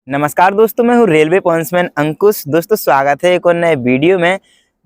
नमस्कार दोस्तों, मैं हूँ रेलवे पॉइंट्समैन अंकुश। दोस्तों स्वागत है एक और नए वीडियो में।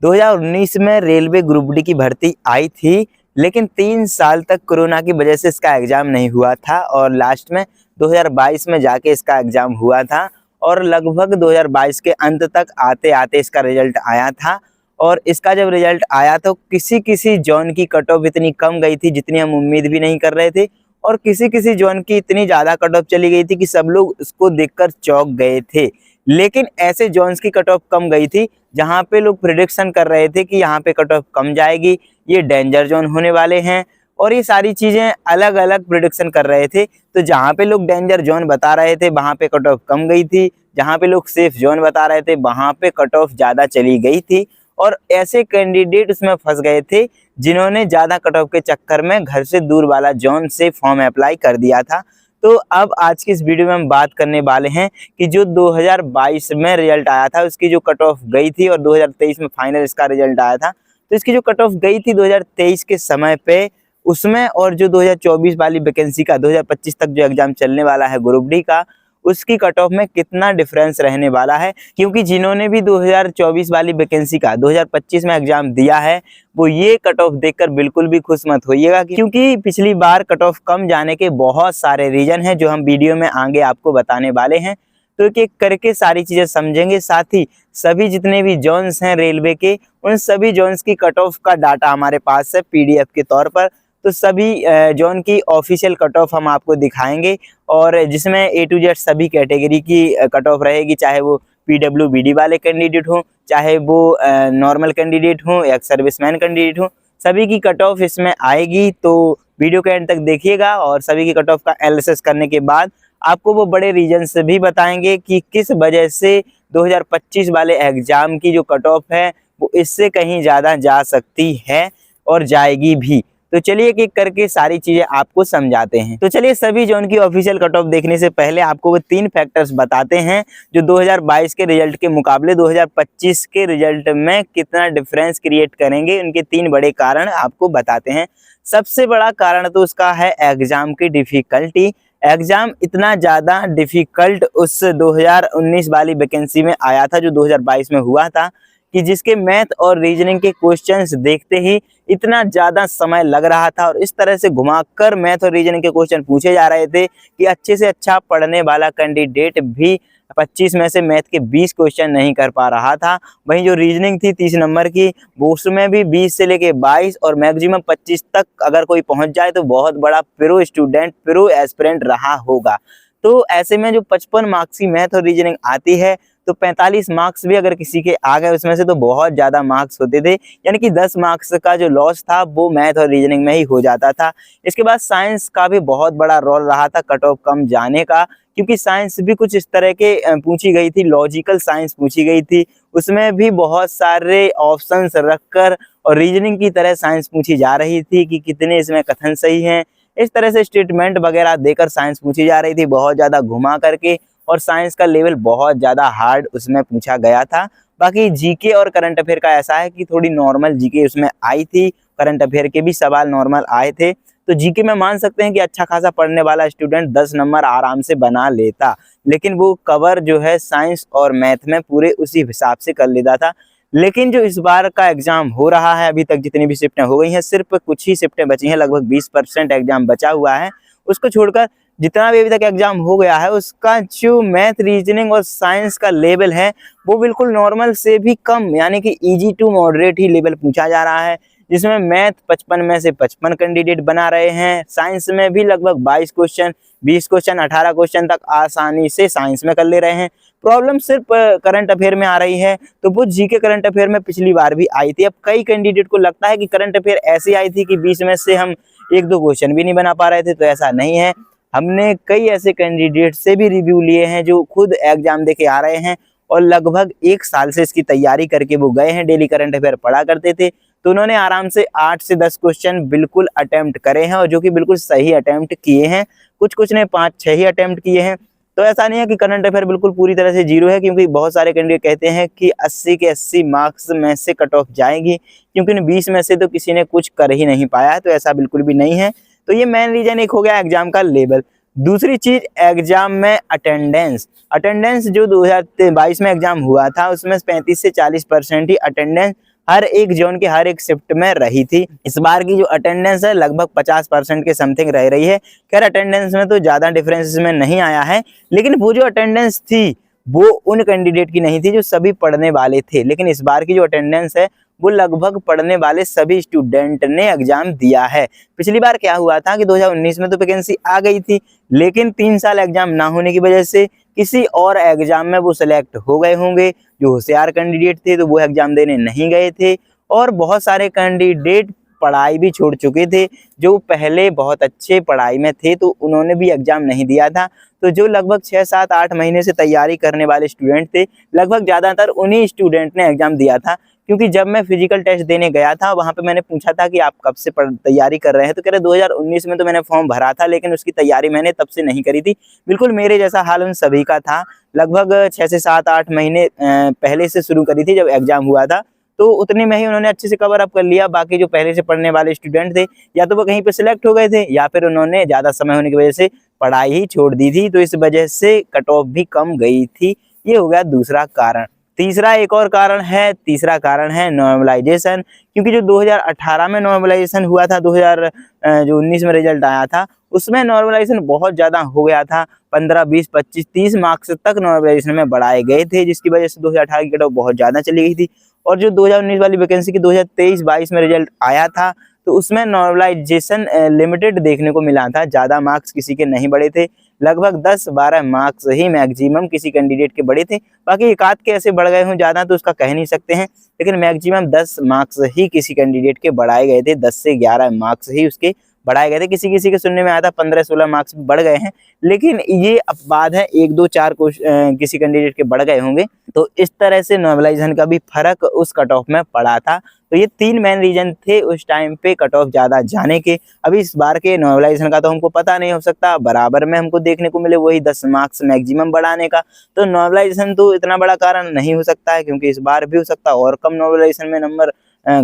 2019 में रेलवे ग्रुप डी की भर्ती आई थी, लेकिन 3 साल तक कोरोना की वजह से इसका एग्ज़ाम नहीं हुआ था और लास्ट में 2022 में जाके इसका एग्ज़ाम हुआ था और लगभग 2022 के अंत तक आते आते इसका रिजल्ट आया था। और इसका जब रिजल्ट आया तो किसी जोन की कट ऑफ इतनी कम गई थी जितनी हम उम्मीद भी नहीं कर रहे थे, और किसी जोन की इतनी ज़्यादा कट ऑफ चली गई थी कि सब लोग उसको देखकर चौंक गए थे। लेकिन ऐसे जोन्स की कट ऑफ कम गई थी जहाँ पे लोग प्रिडिक्शन कर रहे थे कि यहाँ पे कट ऑफ कम जाएगी, ये डेंजर जोन होने वाले हैं, और ये सारी चीज़ें अलग अलग प्रिडिक्शन कर रहे थे। तो जहाँ पे लोग डेंजर जोन बता रहे थे वहाँ पे कट ऑफ कम गई थी, जहाँ पे लोग सेफ जोन बता रहे थे वहाँ पे कट ऑफ ज़्यादा चली गई थी। और ऐसे कैंडिडेट उसमें फंस गए थे जिन्होंने ज़्यादा कट ऑफ के चक्कर में घर से दूर वाला जोन से फॉर्म अप्लाई कर दिया था। तो अब आज की इस वीडियो में हम बात करने वाले हैं कि जो 2022 में रिजल्ट आया था उसकी जो कट ऑफ गई थी और 2023 में फाइनल इसका रिजल्ट आया था, तो इसकी जो कट ऑफ गई थी 2023 के समय पे उसमें, और जो 2024 वाली वैकेंसी का 2025 तक जो एग्जाम चलने वाला है ग्रुप डी का, उसकी कट ऑफ में कितना डिफरेंस रहने वाला है। क्योंकि जिन्होंने भी 2024 वाली वैकेंसी का 2025 में एग्जाम दिया है वो ये कट ऑफ देखकर बिल्कुल भी खुश मत होइएगा, क्योंकि पिछली बार कट ऑफ कम जाने के बहुत सारे रीजन हैं जो हम वीडियो में आगे आपको बताने वाले हैं। तो एक एक करके सारी चीज़ें समझेंगे, साथ ही सभी जितने भी जोन्स हैं रेलवे के उन सभी जोन्स की कट ऑफ का डाटा हमारे पास है PDF के तौर पर। तो सभी जोन की ऑफिशियल कट ऑफ हम आपको दिखाएंगे, और जिसमें A to Z सभी कैटेगरी की कट ऑफ रहेगी, चाहे वो PWBD वाले कैंडिडेट हों, चाहे वो नॉर्मल कैंडिडेट हों या सर्विसमैन कैंडिडेट हों, सभी की कट ऑफ इसमें आएगी। तो वीडियो के एंड तक देखिएगा और सभी की कट ऑफ का एनालिसिस करने के बाद आपको वो बड़े रीजन्स भी बताएंगे कि किस वजह से 2025 वाले एग्ज़ाम की जो कट ऑफ है वो इससे कहीं ज़्यादा जा सकती है और जाएगी भी। तो चलिए एक एक करके सारी चीजें आपको समझाते हैं। तो चलिए सभी जोन की ऑफिशियल कट ऑफ देखने से पहले आपको वो 3 फैक्टर्स बताते हैं जो 2022 के रिजल्ट के मुकाबले 2025 के रिजल्ट में कितना डिफरेंस क्रिएट करेंगे। उनके 3 बड़े कारण आपको बताते हैं। सबसे बड़ा कारण तो उसका है एग्जाम की डिफिकल्टी। एग्जाम इतना ज़्यादा डिफिकल्ट उस 2019 वाली वैकेंसी में आया था जो 2022 में हुआ था, कि जिसके मैथ और रीजनिंग के क्वेश्चंस देखते ही इतना ज़्यादा समय लग रहा था, और इस तरह से घुमाकर मैथ और रीजनिंग के क्वेश्चन पूछे जा रहे थे कि अच्छे से अच्छा पढ़ने वाला कैंडिडेट भी 25 में से मैथ के 20 क्वेश्चन नहीं कर पा रहा था। वहीं जो रीजनिंग थी 30 नंबर की, वो उसमें भी 20 से लेके 22 और मैक्सिमम 25 तक अगर कोई पहुंच जाए तो बहुत बड़ा प्रो स्टूडेंट, प्रो एस्पिरेंट रहा होगा। तो ऐसे में जो 55 मार्क्स की मैथ और रीजनिंग आती है, तो 45 मार्क्स भी अगर किसी के आ गए उसमें से तो बहुत ज़्यादा मार्क्स होते थे, यानी कि 10 मार्क्स का जो लॉस था वो मैथ और रीजनिंग में ही हो जाता था। इसके बाद साइंस का भी बहुत बड़ा रोल रहा था कट ऑफ कम जाने का, क्योंकि साइंस भी कुछ इस तरह के पूछी गई थी, लॉजिकल साइंस पूछी गई थी, उसमें भी बहुत सारे ऑप्शंस रखकर, और रीजनिंग की तरह साइंस पूछी जा रही थी कि कितने इसमें कथन सही हैं। इस तरह से स्टेटमेंट वगैरह देकर साइंस पूछी जा रही थी बहुत ज़्यादा घुमा करके, और साइंस का लेवल बहुत ज़्यादा हार्ड उसमें पूछा गया था। बाकी जीके और करंट अफेयर का ऐसा है कि थोड़ी नॉर्मल जीके उसमें आई थी, करंट अफेयर के भी सवाल नॉर्मल आए थे। तो जीके में मान सकते हैं कि अच्छा खासा पढ़ने वाला स्टूडेंट 10 नंबर आराम से बना लेता, लेकिन वो कवर जो है साइंस और मैथ में पूरे उसी हिसाब से कर लेता था। लेकिन जो इस बार का एग्जाम हो रहा है, अभी तक जितनी भी शिफ्टें हो गई हैं, सिर्फ कुछ ही शिफ्टें बची हैं, लगभग 20% एग्जाम बचा हुआ है। उसको छोड़कर जितना भी अभी तक एग्जाम हो गया है उसका जो मैथ, रीजनिंग और साइंस का लेवल है वो बिल्कुल नॉर्मल से भी कम, यानी कि इजी टू मॉडरेट ही लेवल पूछा जा रहा है, जिसमें मैथ 55 में से 55 कैंडिडेट बना रहे हैं। साइंस में भी लगभग 22 क्वेश्चन, 20 क्वेश्चन, 18 क्वेश्चन तक आसानी से साइंस में कर ले रहे हैं। प्रॉब्लम सिर्फ करंट अफेयर में आ रही है, तो वो जीके करंट अफेयर में पिछली बार भी आई थी। अब कई कैंडिडेट को लगता है कि करंट अफेयर ऐसी आई थी कि 20 में से हम 1-2 क्वेश्चन भी नहीं बना पा रहे थे, तो ऐसा नहीं है। हमने कई ऐसे कैंडिडेट से भी रिव्यू लिए हैं जो खुद एग्जाम देके आ रहे हैं और लगभग 1 साल से इसकी तैयारी करके वो गए हैं, डेली करंट अफेयर पढ़ा करते थे, तो उन्होंने आराम से 8 से 10 क्वेश्चन बिल्कुल अटेम्प्ट करे हैं, और जो कि बिल्कुल सही अटेम्प्ट किए हैं। कुछ ने 5-6 ही अटेम्प्ट किए हैं। तो ऐसा नहीं है कि करंट अफेयर बिल्कुल पूरी तरह से जीरो है, क्योंकि बहुत सारे कैंडिडेट कहते हैं कि 80 के 80 मार्क्स में से कट ऑफ जाएगी, क्योंकि 20 में से तो किसी ने कुछ कर ही नहीं पाया है। तो ऐसा बिल्कुल भी नहीं है। तो ये मेन रीजन एक हो गया एग्जाम का लेवल। दूसरी चीज एग्जाम में अटेंडेंस। अटेंडेंस जो 2022 में एग्जाम हुआ था उसमें 35 से 40% ही अटेंडेंस हर एक जोन के हर एक शिफ्ट में रही थी। इस बार की जो अटेंडेंस है लगभग 50% के समथिंग रह रही है। खैर अटेंडेंस में तो ज्यादा डिफरेंस में नहीं आया है, लेकिन वो जो अटेंडेंस थी वो उन कैंडिडेट की नहीं थी जो सभी पढ़ने वाले थे। लेकिन इस बार की जो अटेंडेंस है वो लगभग पढ़ने वाले सभी स्टूडेंट ने एग्जाम दिया है। पिछली बार क्या हुआ था कि 2019 में तो वैकेंसी आ गई थी, लेकिन 3 साल एग्जाम ना होने की वजह से किसी और एग्जाम में वो सिलेक्ट हो गए होंगे। जो होशियार कैंडिडेट थे तो वो एग्जाम देने नहीं गए थे, और बहुत सारे कैंडिडेट पढ़ाई भी छोड़ चुके थे। जो पहले बहुत अच्छे पढ़ाई में थे तो उन्होंने भी एग्जाम नहीं दिया था। तो जो लगभग 6, 7, 8 महीने से तैयारी करने वाले स्टूडेंट थे, लगभग ज़्यादातर उन्हीं स्टूडेंट ने एग्जाम दिया था। क्योंकि जब मैं फिजिकल टेस्ट देने गया था वहाँ पे मैंने पूछा था कि आप कब से तैयारी कर रहे हैं, तो कह रहे 2019 में तो मैंने फॉर्म भरा था, लेकिन उसकी तैयारी मैंने तब से नहीं करी थी। बिल्कुल मेरे जैसा हाल उन सभी का था। लगभग 6 से 7, 8 महीने पहले से शुरू करी थी जब एग्जाम हुआ था, तो उतने में ही उन्होंने अच्छे से कवर अप कर लिया। बाकी जो पहले से पढ़ने वाले स्टूडेंट थे, या तो वो कहीं पे सिलेक्ट हो गए थे या फिर उन्होंने ज़्यादा समय होने की वजह से पढ़ाई ही छोड़ दी थी, तो इस वजह से कट ऑफ भी कम गई थी। ये हो गया दूसरा कारण। तीसरा एक और कारण है, तीसरा कारण है नॉर्मलाइजेशन। क्योंकि जो 2018 में नॉर्मलाइजेशन हुआ था, 2019 में रिजल्ट आया था, उसमें नॉर्मलाइजेशन बहुत ज़्यादा हो गया था। 15, 20, 25, 30 मार्क्स तक नॉर्मलाइजेशन में बढ़ाए गए थे, जिसकी वजह से 2018 की कट ऑफ बहुत ज़्यादा चली गई थी। और जो 2019 वाली वैकेंसी की 2023-22 में रिजल्ट आया था, तो उसमें नॉर्मलाइजेशन लिमिटेड देखने को मिला था। ज़्यादा मार्क्स किसी के नहीं बढ़े थे, लगभग 10-12 मार्क्स ही मैक्सिमम किसी कैंडिडेट के बढ़े थे। बाकी एक आध के ऐसे बढ़ गए हों ज़्यादा तो उसका कह नहीं सकते हैं, लेकिन मैक्सिमम 10 मार्क्स ही किसी कैंडिडेट के बढ़ाए गए थे। 10 से 11 मार्क्स ही उसके बढ़ाए गए थे। किसी किसी के सुनने में आया था 15-16 मार्क्स बढ़ गए हैं, लेकिन ये अपवाद है। 1, 2, 4 किसी कैंडिडेट के बढ़ गए होंगे। तो इस तरह से नॉर्मलाइजेशन का भी फर्क उस कट ऑफ में पड़ा था। तो ये 3 मेन रीजन थे उस टाइम पे कट ऑफ ज़्यादा जाने के। अभी इस बार के नॉर्मलाइजेशन का तो हमको पता नहीं, हो सकता बराबर में हमको देखने को मिले वही 10 मार्क्स मैक्सिमम बढ़ाने का। तो नॉर्मलाइजेशन तो इतना बड़ा कारण नहीं हो सकता है, क्योंकि इस बार भी हो सकता है और कम नॉर्मलाइजेशन में नंबर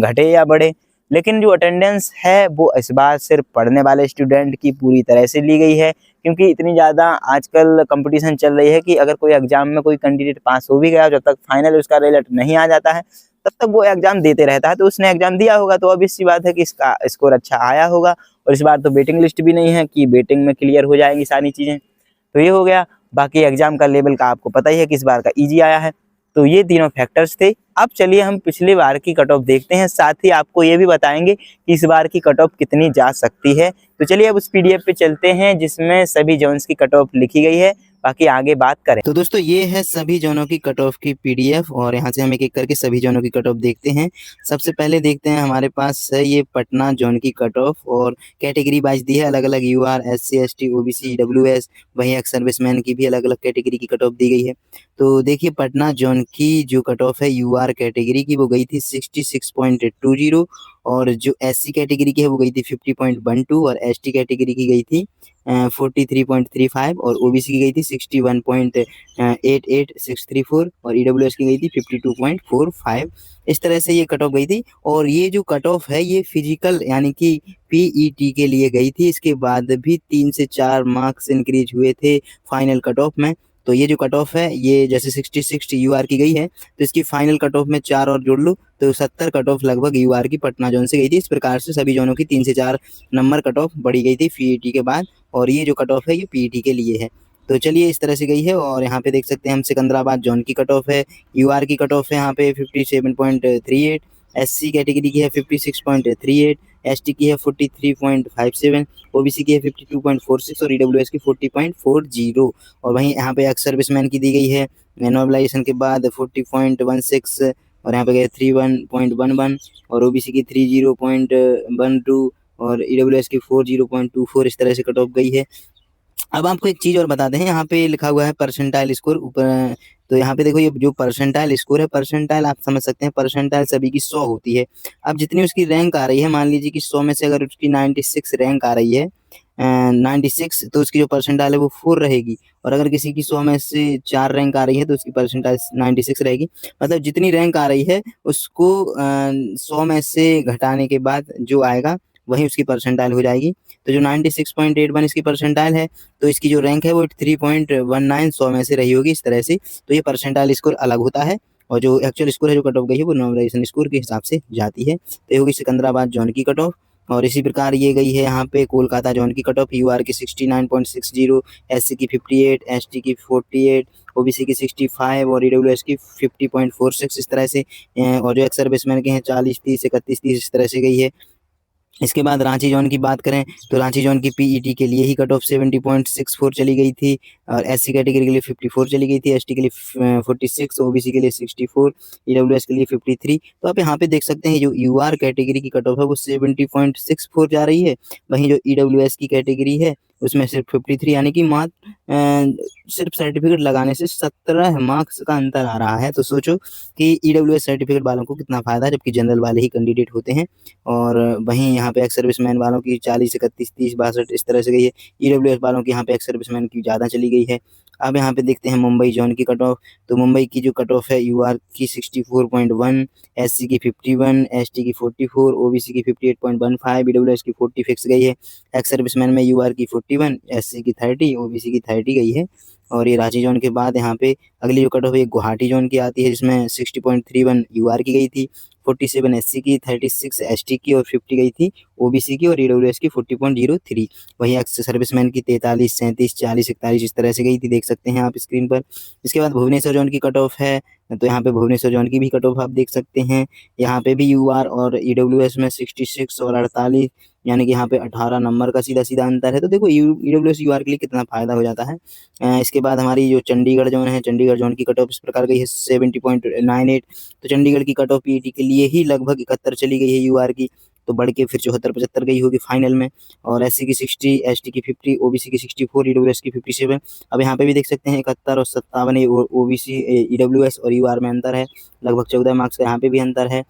घटे या बढ़े। लेकिन जो अटेंडेंस है वो इस बार सिर्फ पढ़ने वाले स्टूडेंट की पूरी तरह से ली गई है, क्योंकि इतनी ज़्यादा आजकल कंपटीशन चल रही है कि अगर कोई एग्जाम में कोई कैंडिडेट पास हो भी गया, जब तक फाइनल उसका रिजल्ट नहीं आ जाता है तब तक वो एग्जाम देते रहता है। तो उसने एग्जाम दिया होगा तो अब इसी बात है कि इसका स्कोर अच्छा आया होगा। और इस बार तो वेटिंग लिस्ट भी नहीं है कि वेटिंग में क्लियर हो जाएंगी सारी चीज़ें। तो ये हो गया। बाकी एग्जाम का लेवल का आपको पता ही है कि इस बार का ईजी आया है। तो ये तीनों फैक्टर्स थे। अब चलिए हम पिछली बार की कट ऑफ देखते हैं, साथ ही आपको ये भी बताएंगे कि इस बार की कट ऑफ कितनी जा सकती है। तो चलिए अब उस पीडीएफ पे चलते हैं जिसमें सभी जोन्स की कट ऑफ लिखी गई है। बाकी आगे बात करें। तो दोस्तों ये है सभी जोनों की कट ऑफ की पीडीएफ, और यहाँ से हम एक एक करके सभी जोनों की कट ऑफ देखते हैं। सबसे पहले देखते हैं हमारे पास है ये पटना जोन की कट ऑफ, और कैटेगरी वाइज दी है अलग अलग, UR, SC, ST, OBC, WS, वहीं एक्स सर्विसमैन की भी अलग अलग कैटेगरी की कट ऑफ दी गई है। तो देखिए पटना जोन की जो कट ऑफ है यूआर कैटेगरी की वो गई थी 66.20, और जो एससी कैटेगरी की है वो गई थी 50.12, और एसटी कैटेगरी की गई थी 43.35, और ओबीसी की गई थी 61.88634, और ईडब्ल्यूएस की गई थी 52.45। इस तरह से ये कट ऑफ गई थी। और ये जो कट ऑफ है ये फिजिकल यानी कि पीईटी के लिए गई थी। इसके बाद भी 3 से 4 मार्क्स इंक्रीज हुए थे फाइनल कट ऑफ में। तो ये जो कट ऑफ है ये जैसे 66 यूआर की गई है, तो इसकी फाइनल कट ऑफ में 4 और जोड़ लो तो 70 कट ऑफ लगभग यूआर की पटना जोन से गई थी। इस प्रकार से सभी जोनों की 3 से 4 नंबर कट ऑफ बढ़ी गई थी पीईटी के बाद, और ये जो कट ऑफ है ये पीईटी के लिए है। तो चलिए इस तरह से गई है। और यहाँ पे देख सकते हैं हम सिकंदराबाद जोन की कट ऑफ है, यूआर की कट ऑफ है यहाँ पे 57.38, एससी कैटेगरी की है 56.38, एसटी की है 43.57, ओबीसी की है 52.46, और ईडब्ल्यूएस की 40.40। और वहीं यहाँ पे एक्स सर्विसमैन की दी गई है नॉर्मलाइजेशन के बाद 40.16, और यहाँ पे गए 31.11, और ओबीसी की 30.12, और ईडब्ल्यूएस की 40.24। इस तरह से कट ऑफ गई है। अब आपको एक चीज़ और बताते हैं, यहाँ पे लिखा हुआ है परसेंटाइल स्कोर ऊपर। तो यहाँ पे देखो ये जो परसेंटाइल स्कोर है, परसेंटाइल आप समझ सकते हैं, परसेंटाइल सभी की 100 होती है। अब जितनी उसकी रैंक आ रही है, मान लीजिए कि 100 में से अगर उसकी 96 रैंक आ रही है, 96, तो उसकी जो परसेंटाइल है वो 4 रहेगी। और अगर किसी की 100 में से 4 रैंक आ रही है तो उसकी परसेंटाइल 96 रहेगी। मतलब जितनी रैंक आ रही है उसको 100 में से घटाने के बाद जो आएगा वही उसकी परसेंटाइल हो जाएगी। तो जो 96.81 इसकी परसेंटाइल है, तो इसकी जो रैंक है वो 3.19 100 में से रही होगी इस तरह से। तो ये परसेंटाइल स्कोर अलग होता है और जो एक्चुअल स्कोर है जो कट ऑफ गई है वो नॉर्मलाइजेशन स्कोर के हिसाब से जाती है। तो ये होगी सिकंदराबाद जोन की कट ऑफ। और इसी प्रकार ये गई है यहाँ पे कोलकाता जोन की कट ऑफ। यूआर की 69.60, एससी की 58, एसटी की 48, ओबीसी की 65 और ईडब्ल्यूएस की 50.46 इस तरह से। और जो एक्स सर्विसमैन के हैं 40, 30, 31, 30 इस तरह से गई है। इसके बाद रांची जोन की बात करें तो रांची जोन की पीईटी के लिए ही कट ऑफ 70.64 चली गई थी और एससी कैटेगरी के लिए 54 चली गई थी, एसटी के लिए 46, ओबीसी के लिए 64, ईडब्ल्यूएस के लिए 53। तो आप यहाँ पे देख सकते हैं जो यूआर कैटेगरी की कट ऑफ है वो 70.64 जा रही है, वहीं जो ईडब्ल्यूएस की कैटेगरी है उसमें सिर्फ 53, यानी कि मात्र सिर्फ सर्टिफिकेट लगाने से 17 मार्क्स का अंतर आ रहा है। तो सोचो कि ईडब्ल्यूएस सर्टिफिकेट वालों को कितना फायदा है, जबकि जनरल वाले ही कैंडिडेट होते हैं। और वहीं यहाँ पे एक्स सर्विसमैन वालों की 40, 31, 30, 62 इस तरह से गई है। ईडब्ल्यूएस वालों की यहाँ पे एक्स सर्विसमैन की ज़्यादा चली गई है। अब यहाँ पे देखते हैं मुंबई जोन की कट ऑफ। तो मुंबई की जो कट ऑफ है यूआर की 64.1, एससी की 51, एसटी की 44, ओबीसी की 58.15, ईडब्ल्यूएस की 40 फिक्स गई है। एक्स सर्विसमैन में यूआर की 41, एससी की 30, ओबीसी की 30 गई है। और ये रांची जोन के बाद यहाँ पे अगली जो कट ऑफ है गुवाहाटी जोन की आती है, जिसमें 60.31 यूआर की गई थी, 47 एससी की, 36 एसटी की और 50 गई थी ओबीसी की और ईडब्ल्यूएस की 40.03। वही एक्स सर्विसमैन की 43, 37, 40, 41 इस तरह से गई थी, देख सकते हैं आप स्क्रीन पर। इसके बाद भुवनेश्वर जोन की कट ऑफ है, तो यहाँ पे भुवनेश्वर जोन की भी कट ऑफ आप देख सकते हैं। यहाँ पे भी यूआर और ईडब्ल्यूएस में 66 और 48, यानी कि यहाँ पे 18 नंबर का सीधा सीधा अंतर है। तो देखो ईडब्ल्यूएस यूआर के लिए कितना फायदा हो जाता है। इसके बाद हमारी जो चंडीगढ़ जोन है, चंडीगढ़ जोन की कट ऑफ इस प्रकार गई है 70.98। तो चंडीगढ़ की कट ऑफ पीईटी के लिए ही लगभग 71 चली गई है यूआर की, तो बढ़ के फिर 74-75 गई होगी फाइनल में। और एससी की 60, एसटी की 50, ओबीसी की 64, ईडब्ल्यूएस की 57। अब यहाँ पे भी देख सकते हैं 71 और 57 ओबीसी, ईडब्ल्यूएस और यूआर में अंतर है, लगभग 14 मार्क्स का यहाँ पे भी अंतर है।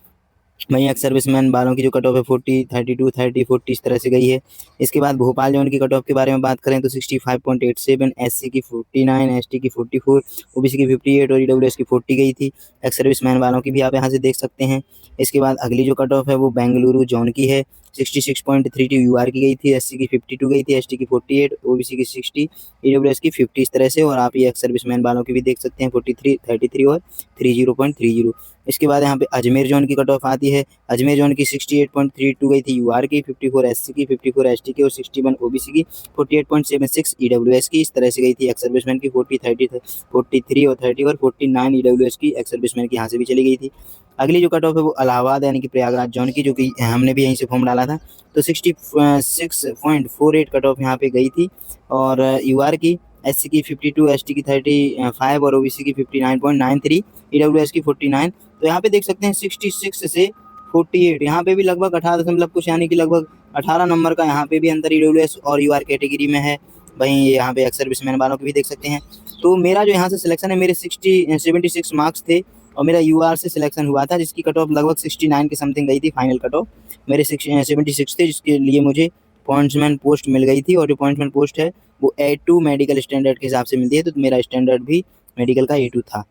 वहीं एक्स सर्विसमैन वालों की जो कट ऑफ है 40, 32, 30, 40 इस तरह से गई है। इसके बाद भोपाल जोन की कट ऑफ के बारे में बात करें तो 65.87, एससी की 49, एसटी की 44, ओबीसी की 58 और ईडब्ल्यूएस की 40 गई थी। एक्स सर्विसमैन वालों की भी आप यहाँ से देख सकते हैं। इसके बाद अगली जो कट ऑफ है वो बेंगलुरु जोन की है, 66.32 यूआर की गई थी, एससी की 52 गई थी, एसटी की 48, ओबीसी की 60, ईडब्ल्यूएस की 50 इस तरह से। और आप ये एक्स सर्विसमैन वालों की भी देख सकते हैं 43, 33 और 30.30। इसके बाद यहाँ पे अजमेर जोन की कट ऑफ आती है। अजमेर जोन की 68.32 गई थी यूआर की, 54 एससी की, 54 एसटी की और 61 ओबीसी की, 48.76 ईडब्ल्यूएस की इस तरह से गई थी। एक्स सर्विसमैन की 40, 30, 43 और 30 और 49 ईडब्ल्यूएस की एक्स सर्विसमैन की यहाँ से भी चली गई थी। अगली जो कट ऑफ है वो इलाहाबाद यानी कि प्रयागराज जोन की, जो कि हमने भी यहीं से फॉर्म डाला था। तो 66.48 कट ऑफ यहाँ पे गई थी। और यूआर की एससी की 52, एसटी की 35 और ओबीसी की 59.93, ईडब्ल्यूएस की 49। तो यहाँ पे देख सकते हैं 66 से 48, यहाँ पे भी लगभग 18 दशमलव कुछ, यानी कि लगभग 18 नंबर का यहाँ पे भी अंतर ईडब्ल्यूएस और यूआर कैटेगरी में है। वहीं यहाँ पे एक्स सर्विसमैन वालों को भी देख सकते हैं। तो मेरा जो यहाँ से सिलेक्शन है, मेरे 76 मार्क्स थे और मेरा यूआर से सिलेक्शन हुआ था, जिसकी कट ऑफ लगभग 69 के समथिंग गई थी फाइनल कट ऑफ। मेरे 76 थे, जिसके लिए मुझे पॉइंट्समैन पोस्ट मिल गई थी और जो पॉइंट्समैन पोस्ट है वो A2 मेडिकल स्टैंडर्ड के हिसाब से मिलती है, तो मेरा स्टैंडर्ड भी मेडिकल का A2 था।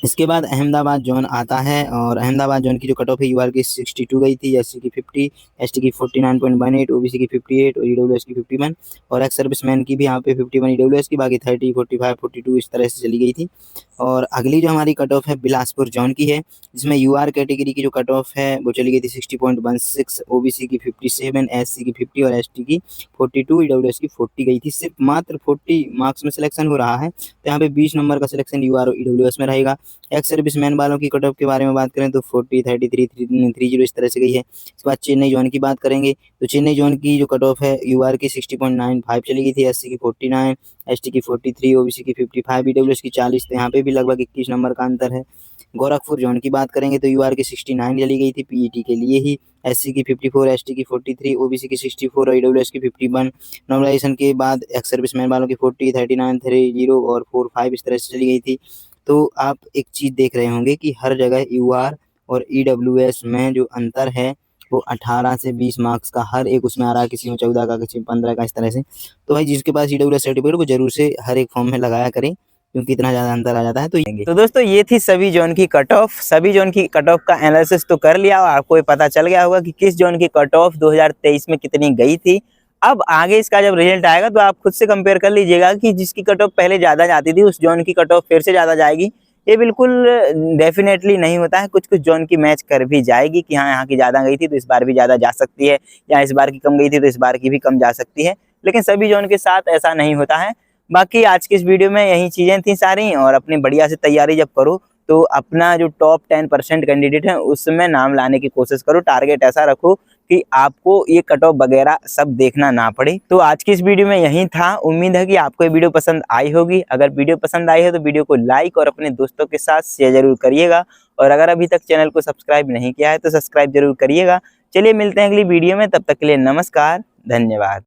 इसके बाद अहमदाबाद जोन आता है और अहमदाबाद जोन की जो कट ऑफ है यूआर की 62 गई थी, एससी की 50, एसटी की 49.18, ओबीसी की 58 और ईडब्ल्यूएस की 51 और एक्स सर्विसमैन की भी यहाँ पे 51 ईडब्ल्यूएस की, बाकी 30, 45, 42 इस तरह से चली गई थी। और अगली जो हमारी कट ऑफ है बिलासपुर जोन की है, जिसमें यूआर कैटेगरी की जो कट ऑफ है वो चली गई थी 60.16, ओबीसी की 57, एससी की 50 और एसटी की 42, ईडब्ल्यूएस की 40 गई थी। सिर्फ मात्र 40 मार्क्स में सिलेक्शन हो रहा है, तो यहाँ पे 20 नंबर का सिलेक्शन यूआर और ईडब्ल्यूएस में रहेगा। एक्स सर्विसमैन वालों की कट ऑफ के बारे में बात करें तो 40, 33, 30 इस तरह से गई है। इसके बाद चेन्नई जोन की बात करेंगे तो चेन्नई जोन की जो कट ऑफ है यूआर की 60.95 चली गई थी, एससी की 49, एसटी की 43, ओबीसी की 55, ईडब्ल्यूएस की 40, तो यहाँ पे भी लगभग 21 नंबर का अंतर है। गोरखपुर जोन की बात करेंगे तो यूआर की 69 चली गई थी पीईटी के लिए ही, एससी की 54, एसटी की 43, ओबीसी की 64 और ईडब्ल्यूएस की 51। नॉर्मलाइजेशन के बाद एक्स सर्विसमैन वालों की 40, 39, 30 और 45 इस तरह से चली गई थी। तो आप एक चीज़ देख रहे होंगे कि हर जगह यूआर और ईडब्ल्यूएस में जो अंतर है वो 18 से 20 मार्क्स का हर एक उसमें आ रहा है, किसी में 14 का, किसी में 15 का, इस तरह से। तो भाई जिसके पास ईडब्ल्यूएस सर्टिफिकेट वो जरूर से हर एक फॉर्म में लगाया करें, क्योंकि इतना ज़्यादा अंतर आ जाता है। तो दोस्तों ये थी सभी जोन की कट ऑफ। सभी जोन की कट ऑफ का एनालिसिस तो कर लिया और आपको ये पता चल गया होगा कि किस जोन की कट ऑफ 2023 में कितनी गई थी। अब आगे इसका जब रिजल्ट आएगा तो आप खुद से कंपेयर कर लीजिएगा कि जिसकी कट ऑफ पहले ज़्यादा जाती थी उस जोन की कट ऑफ फिर से ज़्यादा जाएगी। ये बिल्कुल डेफिनेटली नहीं होता है, कुछ कुछ जोन की मैच कर भी जाएगी कि हाँ यहाँ की ज़्यादा गई थी तो इस बार भी ज़्यादा जा सकती है, या इस बार की कम गई थी तो इस बार की भी कम जा सकती है। लेकिन सभी जोन के साथ ऐसा नहीं होता है। बाकी आज की इस वीडियो में यही चीज़ें थी सारी, और अपनी बढ़िया से तैयारी जब करो तो अपना जो टॉप 10% कैंडिडेट है उसमें नाम लाने की कोशिश करो। टारगेट ऐसा रखो कि आपको ये कट ऑफ वगैरह सब देखना ना पड़े। तो आज की इस वीडियो में यही था। उम्मीद है कि आपको ये वीडियो पसंद आई होगी। अगर वीडियो पसंद आई हो तो वीडियो को लाइक और अपने दोस्तों के साथ शेयर जरूर करिएगा, और अगर अभी तक चैनल को सब्सक्राइब नहीं किया है तो सब्सक्राइब जरूर करिएगा। चलिए मिलते हैं अगली वीडियो में, तब तक के लिए नमस्कार, धन्यवाद।